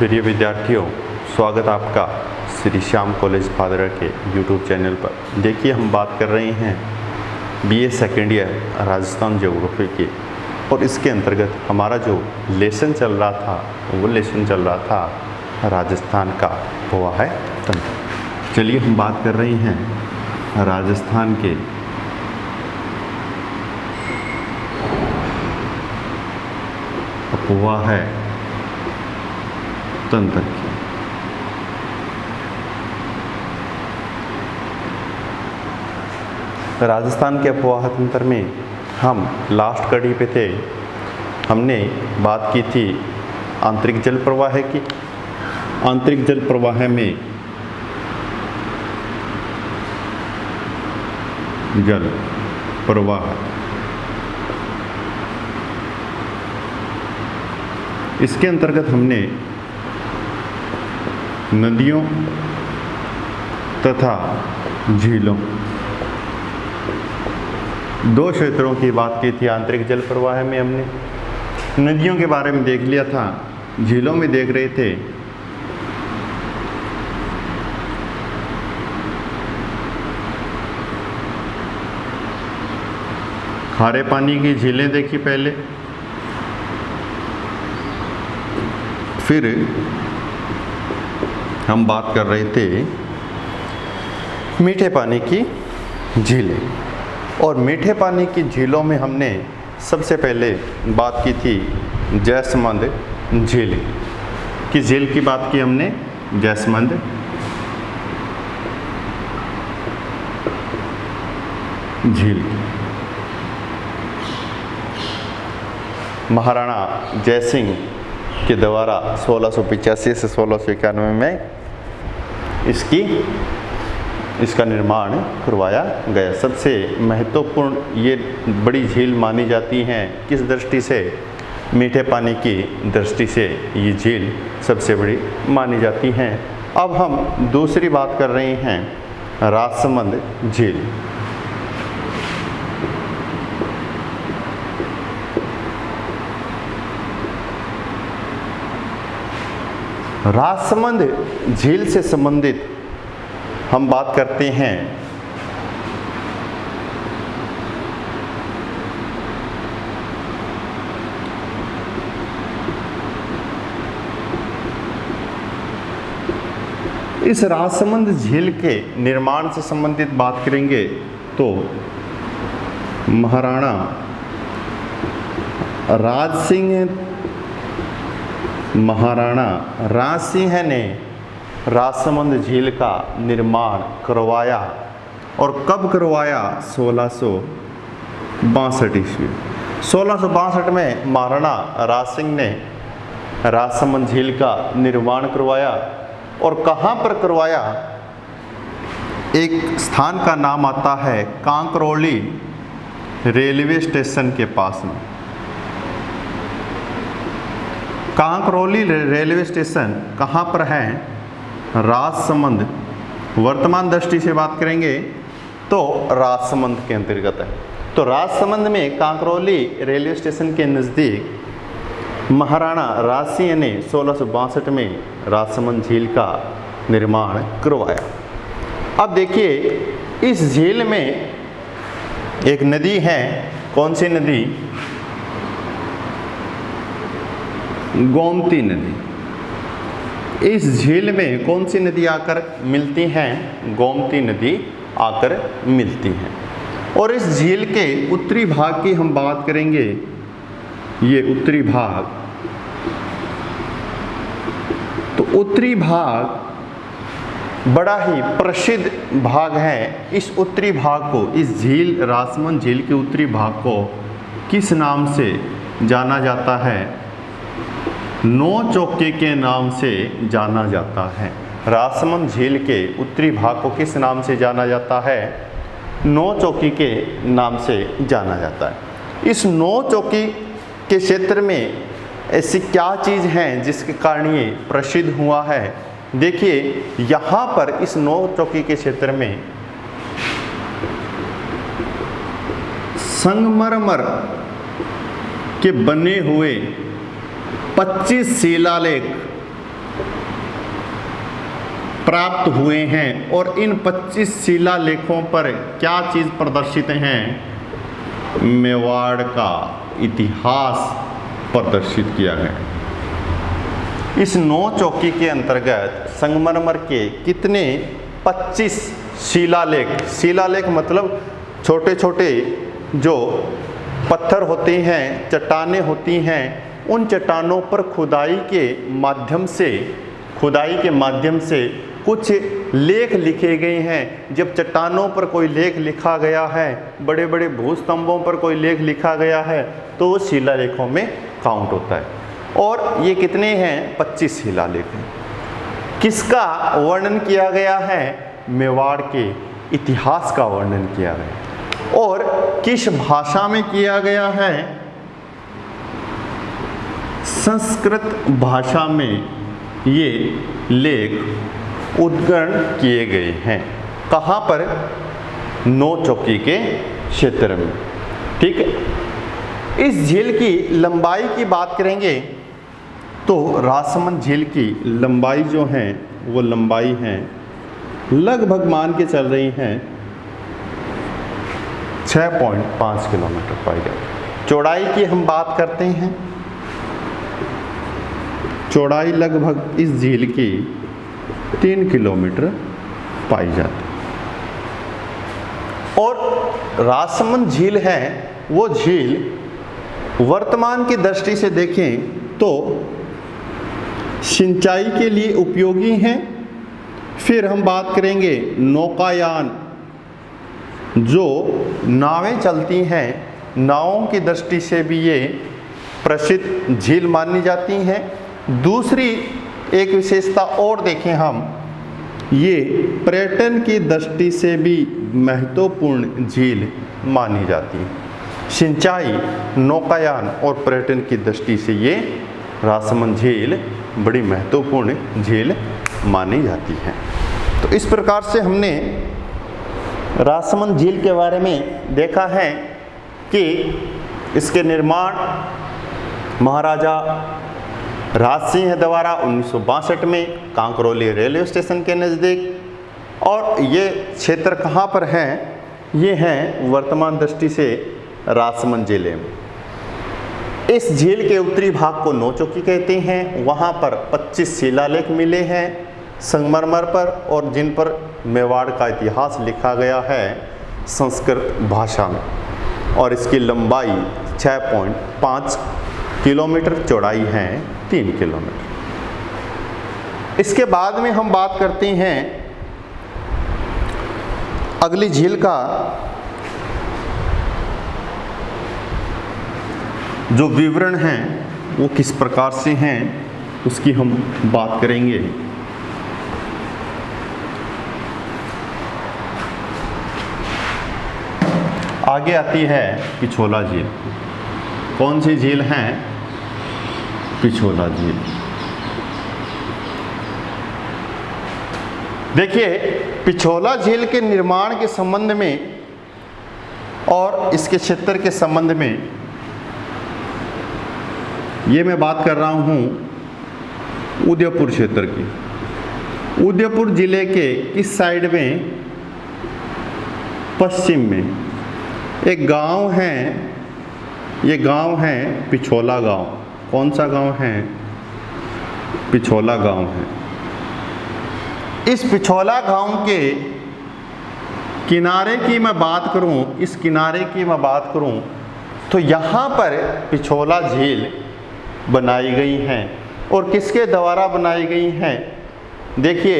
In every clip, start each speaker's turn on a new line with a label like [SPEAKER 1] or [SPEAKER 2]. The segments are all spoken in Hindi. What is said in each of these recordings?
[SPEAKER 1] प्रिय विद्यार्थियों, स्वागत आपका श्री श्याम कॉलेज भादरा के यूट्यूब चैनल पर। देखिए, हम बात कर रहे हैं BA second year Rajasthan geography की, और इसके अंतर्गत हमारा जो लेसन चल रहा था वो लेसन चल रहा था राजस्थान का, हुआ है तंत्र। चलिए हम बात कर रहे हैं राजस्थान के हुआ है तंत्र की। राजस्थान के अफवाह तंत्र में हम लास्ट कड़ी पे थे। हमने बात की थी आंतरिक जल प्रवाह की। आंतरिक जल प्रवाह में जल प्रवाह, इसके अंतर्गत हमने नदियों तथा झीलों, दो क्षेत्रों की बात की थी। आंतरिक जल प्रवाह में हमने नदियों के बारे में देख लिया था, झीलों में देख रहे थे खारे पानी की झीलें देखी पहले, फिर हम बात कर रहे थे मीठे पानी की झीलें। और मीठे पानी की झीलों में हमने सबसे पहले बात की थी जैसमंद झील की। झील की बात की हमने, जैसमंद झील। महाराणा जयसिंह के द्वारा 1685 से 1691 में इसका निर्माण करवाया गया। सबसे महत्वपूर्ण ये बड़ी झील मानी जाती हैं। किस दृष्टि से? मीठे पानी की दृष्टि से ये झील सबसे बड़ी मानी जाती हैं। अब हम दूसरी बात कर रहे हैं राजसमंद झील। राजसमंद झील से संबंधित हम बात करते हैं इस राजसमंद झील के निर्माण से संबंधित बात करेंगे तो महाराणा राज सिंह ने राजसमंद झील का निर्माण करवाया। और कब करवाया? 1662 ईस्वी। 1662 में महाराणा राज सिंह ने राजसमंद झील का निर्माण करवाया। और कहाँ पर करवाया? एक स्थान का नाम आता है कांकरोली रेलवे स्टेशन के पास में। कांकरोली रेलवे स्टेशन कहाँ पर है? राजसमंद। वर्तमान दृष्टि से बात करेंगे तो राजसमंद के अंतर्गत है। तो राजसमंद में कांकरोली रेलवे स्टेशन के नज़दीक महाराणा राज सिंह ने 1662 में राजसमंद झील का निर्माण करवाया। अब देखिए, इस झील में एक नदी है। कौन सी नदी? गोमती नदी। इस झील में कौन सी नदी आकर मिलती हैं? गोमती नदी आकर मिलती हैं। और इस झील के उत्तरी भाग की हम बात करेंगे। ये उत्तरी भाग, तो उत्तरी भाग बड़ा ही प्रसिद्ध भाग है। इस उत्तरी भाग को, इस झील राजसमंद झील के उत्तरी भाग को किस नाम से जाना जाता है? नौ चौकी के नाम से जाना जाता है। राजसमंद झील के उत्तरी भाग को किस नाम से जाना जाता है? नौ चौकी के नाम से जाना जाता है। इस नौ चौकी के क्षेत्र में ऐसी क्या चीज़ है जिसके कारण ये प्रसिद्ध हुआ है? देखिए, यहाँ पर इस नौ चौकी के क्षेत्र में संगमरमर के बने हुए 25 शिलालेख प्राप्त हुए हैं और इन 25 शिलालेखों पर क्या चीज़ प्रदर्शित हैं? मेवाड़ का इतिहास प्रदर्शित किया गया। इस 9 चौकी के अंतर्गत संगमरमर के कितने 25 शिलालेख मतलब छोटे छोटे जो पत्थर होते हैं, चट्टानें होती हैं, उन चट्टानों पर खुदाई के माध्यम से कुछ लेख लिखे गए हैं। जब चट्टानों पर कोई लेख लिखा गया है, बड़े बड़े भूस्तंभों पर कोई लेख लिखा गया है, तो वो शिलालेखों में काउंट होता है। और ये कितने हैं? 25 शिलालेख हैं। किसका वर्णन किया गया है? मेवाड़ के इतिहास का वर्णन किया गया। और किस भाषा में किया गया है? संस्कृत भाषा में ये लेख उद्धरण किए गए हैं। कहाँ पर? 9 चौकी के क्षेत्र में। ठीक है। इस झील की लंबाई की बात करेंगे तो रासमंद झील की लंबाई जो है वो लंबाई है लगभग मान के चल रही हैं 6.5 किलोमीटर पाई जाती। चौड़ाई की हम बात करते हैं, चौड़ाई लगभग इस झील की 3 किलोमीटर पाई जाती। और रासमंद झील है वो झील वर्तमान की दृष्टि से देखें तो सिंचाई के लिए उपयोगी हैं। फिर हम बात करेंगे नौकायान, जो नावें चलती हैं, नावों की दृष्टि से भी ये प्रसिद्ध झील मानी जाती हैं। दूसरी एक विशेषता और देखें हम, ये पर्यटन की दृष्टि से भी महत्वपूर्ण झील मानी जाती है। सिंचाई, नौकायान और पर्यटन की दृष्टि से ये रासमंद झील बड़ी महत्वपूर्ण झील मानी जाती है। तो इस प्रकार से हमने रासमंद झील के बारे में देखा है कि इसके निर्माण महाराजा राज सिंह द्वारा 1962 में कांकरोली रेलवे स्टेशन के नज़दीक। और ये क्षेत्र कहाँ पर है? ये हैं वर्तमान दृष्टि से रासमंद जिले में। इस झील के उत्तरी भाग को 9 चौकी कहते हैं। वहाँ पर 25 शिलालेख मिले हैं संगमरमर पर, और जिन पर मेवाड़ का इतिहास लिखा गया है संस्कृत भाषा में। और इसकी लंबाई 6.5 किलोमीटर, चौड़ाई है 3 किलोमीटर। इसके बाद में हम बात करते हैं अगली झील का, जो विवरण हैं वो किस प्रकार से हैं उसकी हम बात करेंगे। आगे आती है पिछोला झील। कौन सी झील है? पिछोला झील। देखिए, पिछोला झील के निर्माण के संबंध में और इसके क्षेत्र के संबंध में ये मैं बात कर रहा हूँ उदयपुर क्षेत्र की। उदयपुर जिले के इस साइड में पश्चिम में एक गांव है, ये गांव है पिछोला गांव। कौन सा गांव है? पिछोला गांव है। इस पिछोला गांव के किनारे की मैं बात करूं, इस किनारे की मैं बात करूं तो यहाँ पर पिछोला झील बनाई गई हैं। और किसके द्वारा बनाई गई हैं? देखिए,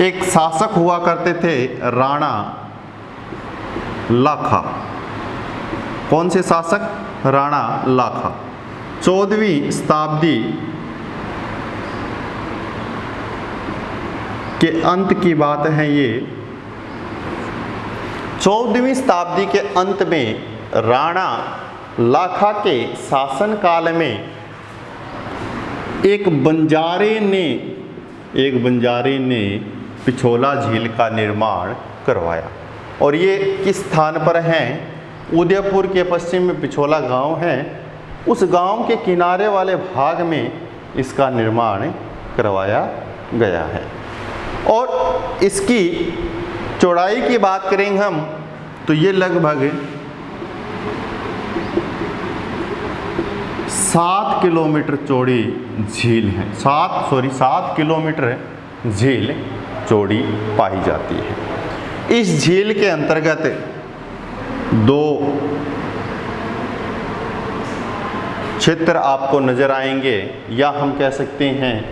[SPEAKER 1] एक शासक हुआ करते थे राणा लाखा। कौन से शासक? राणा लाखा। 14वीं शताब्दी के अंत की बात है ये। 14वीं शताब्दी के अंत में राणा लाखा के शासनकाल में एक बंजारे ने पिछोला झील का निर्माण करवाया। और ये किस स्थान पर है? उदयपुर के पश्चिम में पिछोला गांव है उस गांव के किनारे वाले भाग में इसका निर्माण करवाया गया है। और इसकी चौड़ाई की बात करेंगे हम तो ये लगभग 7 किलोमीटर चौड़ी झील है। 7 किलोमीटर झील चौड़ी पाई जाती है। इस झील के अंतर्गत 2 क्षेत्र आपको नजर आएंगे, या हम कह सकते हैं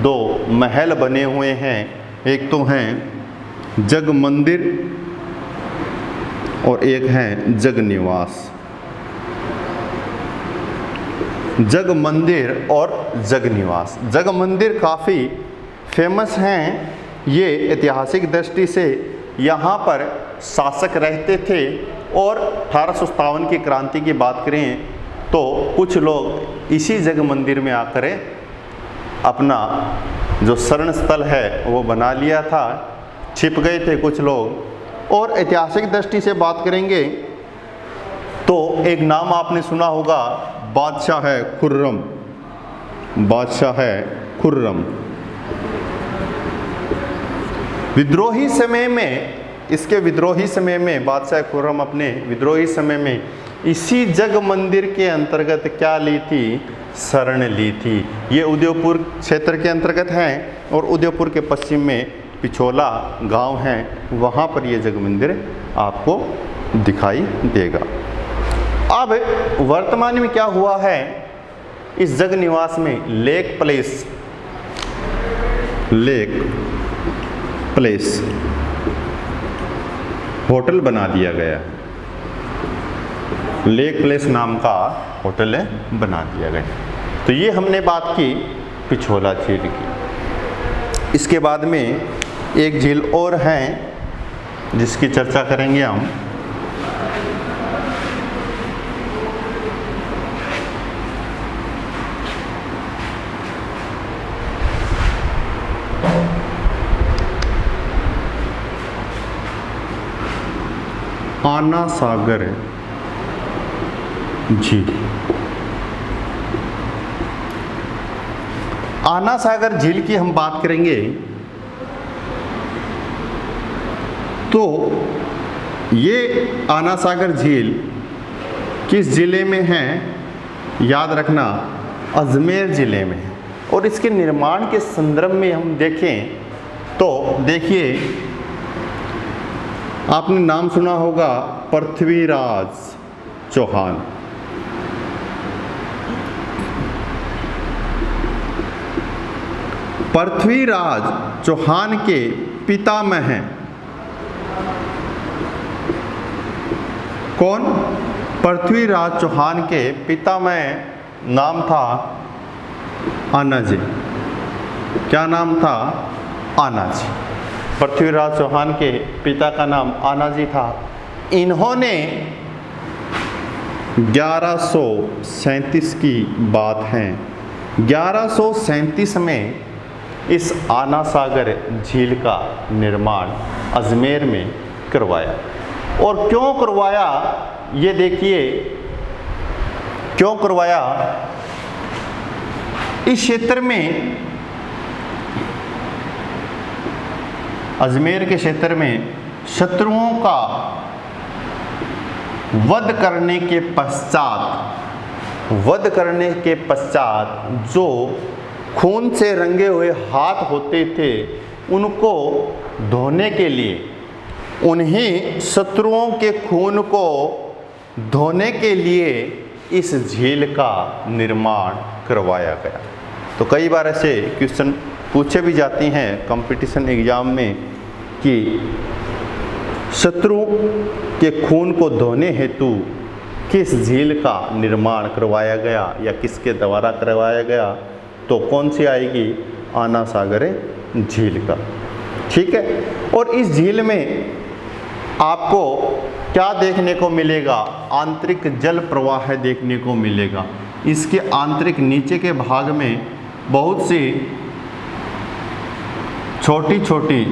[SPEAKER 1] 2 महल बने हुए हैं। एक तो हैं जग मंदिर और एक है जग निवास। जग मंदिर और जग निवास। जग मंदिर काफ़ी फेमस हैं। ये ऐतिहासिक दृष्टि से यहाँ पर शासक रहते थे, और 1857 की क्रांति की बात करें तो कुछ लोग इसी जग मंदिर में आकर अपना जो शरण स्थल है वो बना लिया था। छिप गए थे कुछ लोग। और ऐतिहासिक दृष्टि से बात करेंगे तो एक नाम आपने सुना होगा, बादशाह है खुर्रम। बादशाह है खुर्रम। विद्रोही समय में, इसके विद्रोही समय में बादशाह खुर्रम अपने विद्रोही समय में इसी जग मंदिर के अंतर्गत क्या ली थी? शरण ली थी। ये उदयपुर क्षेत्र के अंतर्गत हैं, और उदयपुर के पश्चिम में पिछोला गांव है, वहाँ पर ये जग मंदिर आपको दिखाई देगा। अब वर्तमान में क्या हुआ है, इस जग निवास में लेक प्लेस होटल बना दिया गया है। लेक प्लेस नाम का होटल बना दिया गया। तो ये हमने बात की पिछोला झील की। इसके बाद में एक झील और है जिसकी चर्चा करेंगे हम। आना सागर झील। आना सागर झील की हम बात करेंगे तो ये आना सागर झील किस ज़िले में है? याद रखना, अजमेर ज़िले में है। और इसके निर्माण के संदर्भ में हम देखें तो देखिए, आपने नाम सुना होगा पृथ्वीराज चौहान। पृथ्वीराज चौहान के पितामह हैं कौन? पृथ्वीराज चौहान के पितामह नाम था आनाजी। क्या नाम था? आनाजी। पृथ्वीराज चौहान के पिता का नाम आनाजी था। इन्होंने 1137 की बात है, 1137 में इस आना सागर झील का निर्माण अजमेर में करवाया। और क्यों करवाया ये देखिए, क्यों करवाया? इस क्षेत्र में, अजमेर के क्षेत्र में शत्रुओं का वध करने के पश्चात जो खून से रंगे हुए हाथ होते थे उनको धोने के लिए, उन्हीं शत्रुओं के खून को धोने के लिए इस झील का निर्माण करवाया गया। तो कई बार ऐसे क्वेश्चन पूछे भी जाती हैं कंपटीशन एग्जाम में कि शत्रु के खून को धोने हेतु किस झील का निर्माण करवाया गया या किसके द्वारा करवाया गया, तो कौन सी आएगी? आना सागर झील का। ठीक है। और इस झील में आपको क्या देखने को मिलेगा? आंतरिक जल प्रवाह देखने को मिलेगा। इसके आंतरिक नीचे के भाग में बहुत सी छोटी छोटी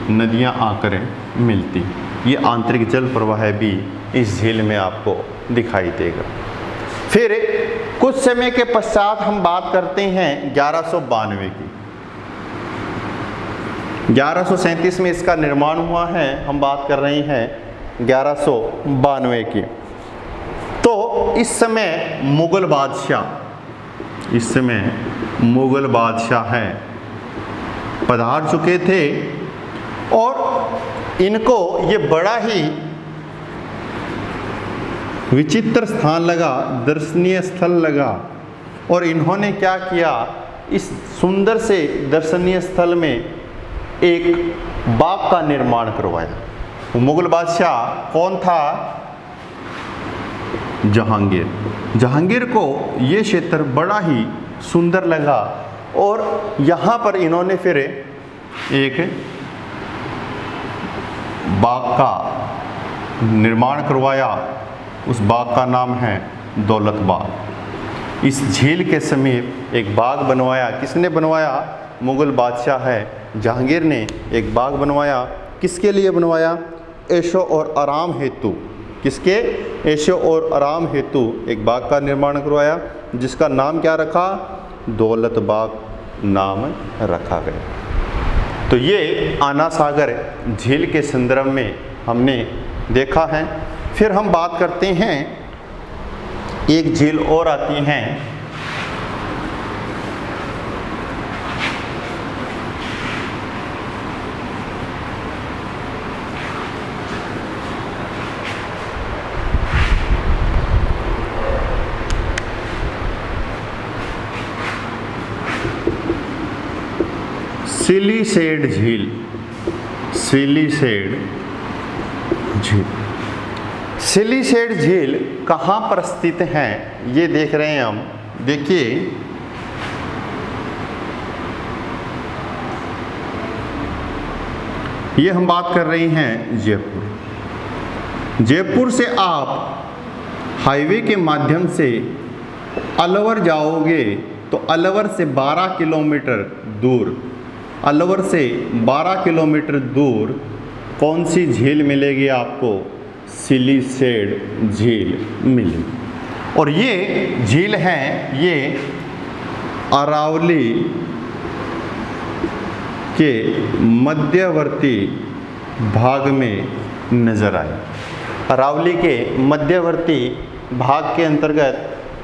[SPEAKER 1] नदियाँ आकर मिलती। ये आंतरिक जल प्रवाह भी इस झील में आपको दिखाई देगा। फिर कुछ समय के पश्चात हम बात करते हैं 1192 की। 1137 में इसका निर्माण हुआ है, हम बात कर रहे हैं 1192 की। तो इस समय मुगल बादशाह हैं पधार चुके थे और इनको ये बड़ा ही विचित्र स्थान लगा, दर्शनीय स्थल लगा, और इन्होंने क्या किया, इस सुंदर से दर्शनीय स्थल में एक बाग का निर्माण करवाया। मुगल बादशाह कौन था? जहांगीर को ये क्षेत्र बड़ा ही सुंदर लगा और यहाँ पर इन्होंने फिर एक बाग का निर्माण करवाया। उस बाग का नाम है दौलत बाग। इस झील के समीप एक बाग बनवाया। किसने बनवाया? मुगल बादशाह है जहांगीर ने एक बाग बनवाया। किसके लिए बनवाया? ऐशो और आराम हेतु। किसके? ऐशो और आराम हेतु एक बाग का निर्माण करवाया, जिसका नाम क्या रखा? दौलत बाग नाम रखा गया। तो ये आना सागर झील के संदर्भ में हमने देखा है। फिर हम बात करते हैं, एक झील और आती हैं, सिलीसेड झील। सिलीसेड झील कहाँ पर स्थित है ये देख रहे हैं हम। देखिए, ये हम बात कर रहे हैं जयपुर से आप हाईवे के माध्यम से अलवर जाओगे तो अलवर से 12 किलोमीटर दूर कौन सी झील मिलेगी आपको? सिलीसेड झील मिलेगी। और ये झील है, ये अरावली के मध्यवर्ती भाग में नजर आए। अरावली के मध्यवर्ती भाग के अंतर्गत,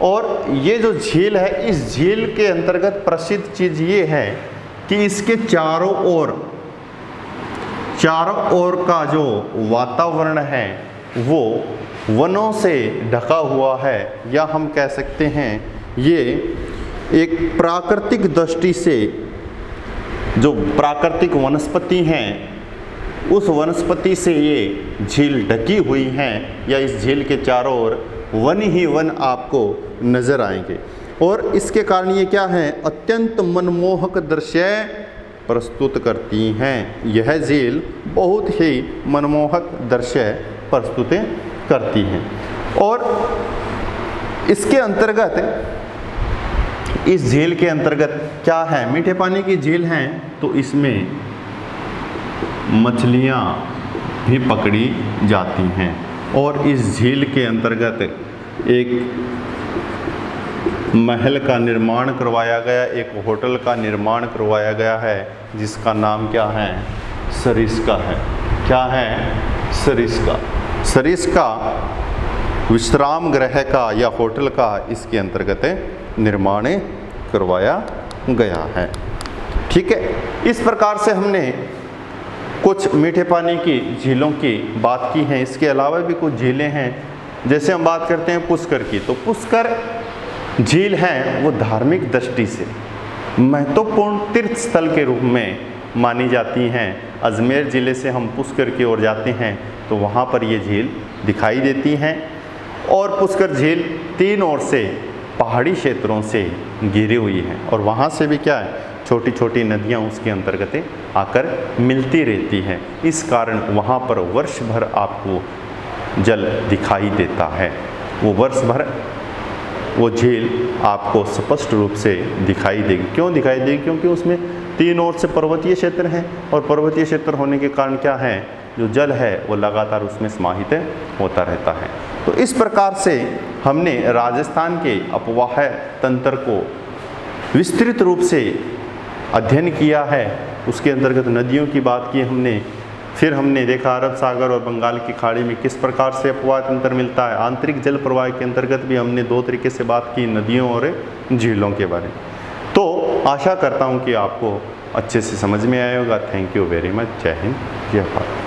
[SPEAKER 1] और ये जो झील है, इस झील के अंतर्गत प्रसिद्ध चीज़ ये है कि इसके चारों ओर का जो वातावरण है वो वनों से ढका हुआ है, या हम कह सकते हैं ये एक प्राकृतिक दृष्टि से जो प्राकृतिक वनस्पति हैं उस वनस्पति से ये झील ढकी हुई हैं, या इस झील के चारों ओर वन ही वन आपको नज़र आएंगे। और इसके कारण ये क्या है? अत्यंत मनमोहक दृश्य प्रस्तुत करती हैं। यह झील बहुत ही मनमोहक दृश्य प्रस्तुत करती हैं। और इसके अंतर्गत, इस झील के अंतर्गत क्या है? मीठे पानी की झील है, तो इसमें मछलियाँ भी पकड़ी जाती हैं। और इस झील के अंतर्गत एक महल का निर्माण करवाया गया, एक होटल का निर्माण करवाया गया है, जिसका नाम क्या है? सरिस्का है। क्या है? सरिस्का विश्राम गृह का या होटल का इसके अंतर्गत निर्माण करवाया गया है। ठीक है, इस प्रकार से हमने कुछ मीठे पानी की झीलों की बात की है। इसके अलावा भी कुछ झीलें हैं, जैसे हम बात करते हैं पुष्कर की। तो पुष्कर झील है वो धार्मिक दृष्टि से महत्वपूर्ण तीर्थ स्थल के रूप में मानी जाती हैं। अजमेर ज़िले से हम पुष्कर की ओर जाते हैं तो वहाँ पर ये झील दिखाई देती हैं। और पुष्कर झील तीन ओर से पहाड़ी क्षेत्रों से घिरी हुई है, और वहाँ से भी क्या है, छोटी छोटी नदियाँ उसके अंतर्गत आकर मिलती रहती हैं। इस कारण वहाँ पर वर्ष भर आपको जल दिखाई देता है। वो वर्ष भर वो झील आपको स्पष्ट रूप से दिखाई देगी। क्यों दिखाई देगी? क्योंकि उसमें तीन ओर से पर्वतीय क्षेत्र हैं, और पर्वतीय क्षेत्र होने के कारण क्या है, जो जल है वो लगातार उसमें समाहित होता रहता है। तो इस प्रकार से हमने राजस्थान के अपवाह तंत्र को विस्तृत रूप से अध्ययन किया है। उसके अंतर्गत नदियों की बात की हमने, फिर हमने देखा अरब सागर और बंगाल की खाड़ी में किस प्रकार से अपवाह तंत्र मिलता है। आंतरिक जल प्रवाह के अंतर्गत भी हमने 2 तरीके से बात की, नदियों और झीलों के बारे में। तो आशा करता हूँ कि आपको अच्छे से समझ में आया होगा। Thank you very much. जय हिंद, जय भारत।